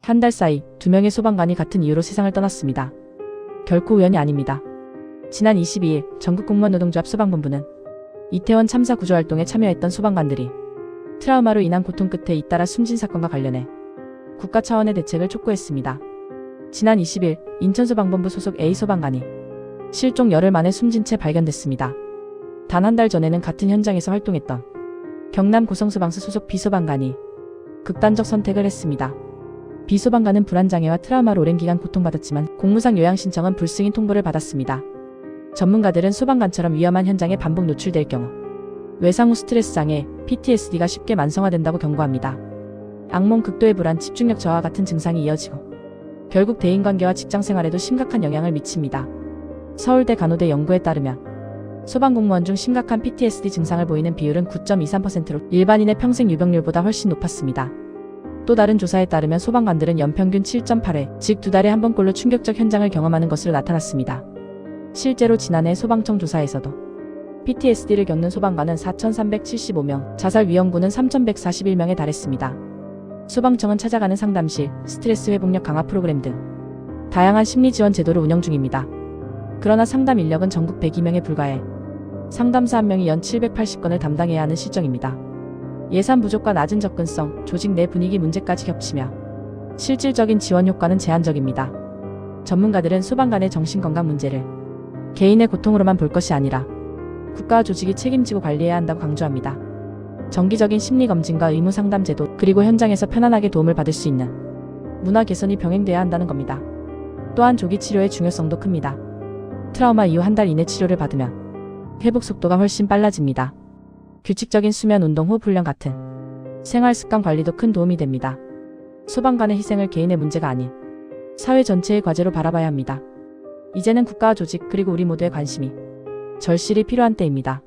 한 달 사이 2명의 소방관이 같은 이유로 세상을 떠났습니다. 결코 우연이 아닙니다. 지난 22일 전국공무원노동조합 소방본부는 이태원 참사 구조활동에 참여했던 소방관들이 트라우마로 인한 고통 끝에 잇따라 숨진 사건과 관련해 국가 차원의 대책을 촉구했습니다. 지난 20일 인천소방본부 소속 A소방관이 실종 열흘 만에 숨진 채 발견됐습니다. 단 한 달 전에는 같은 현장에서 활동했던 경남 고성소방서 소속 B소방관이 극단적 선택을 했습니다. B소방관은 불안장애와 트라우마로 오랜 기간 고통받았지만 공무상 요양 신청은 불승인 통보를 받았습니다. 전문가들은 소방관처럼 위험한 현장에 반복 노출될 경우 외상 후 스트레스 장애, PTSD가 쉽게 만성화된다고 경고합니다. 악몽, 극도의 불안, 집중력 저하 같은 증상이 이어지고 결국 대인관계와 직장생활에도 심각한 영향을 미칩니다. 서울대 간호대 연구에 따르면 소방공무원 중 심각한 PTSD 증상을 보이는 비율은 9.23%로 일반인의 평생 유병률보다 훨씬 높았습니다. 또 다른 조사에 따르면 소방관들은 연평균 7.8회, 즉 2달에 한 번꼴로 충격적 현장을 경험하는 것으로 나타났습니다. 실제로 지난해 소방청 조사에서도 PTSD를 겪는 소방관은 4,375명, 자살 위험군은 3,141명에 달했습니다. 소방청은 찾아가는 상담실, 스트레스 회복력 강화 프로그램 등 다양한 심리 지원 제도를 운영 중입니다. 그러나 상담 인력은 전국 102명에 불과해 상담사 1명이 연 780건을 담당해야 하는 실정입니다. 예산 부족과 낮은 접근성, 조직 내 분위기 문제까지 겹치며 실질적인 지원 효과는 제한적입니다. 전문가들은 소방관의 정신건강 문제를 개인의 고통으로만 볼 것이 아니라 국가와 조직이 책임지고 관리해야 한다고 강조합니다. 정기적인 심리검진과 의무 상담 제도, 그리고 현장에서 편안하게 도움을 받을 수 있는 문화 개선이 병행돼야 한다는 겁니다. 또한 조기 치료의 중요성도 큽니다. 트라우마 이후 한 달 이내 치료를 받으면 회복 속도가 훨씬 빨라집니다. 규칙적인 수면, 운동, 호흡 훈련 같은 생활 습관 관리도 큰 도움이 됩니다. 소방관의 희생을 개인의 문제가 아닌 사회 전체의 과제로 바라봐야 합니다. 이제는 국가와 조직, 그리고 우리 모두의 관심이 절실히 필요한 때입니다.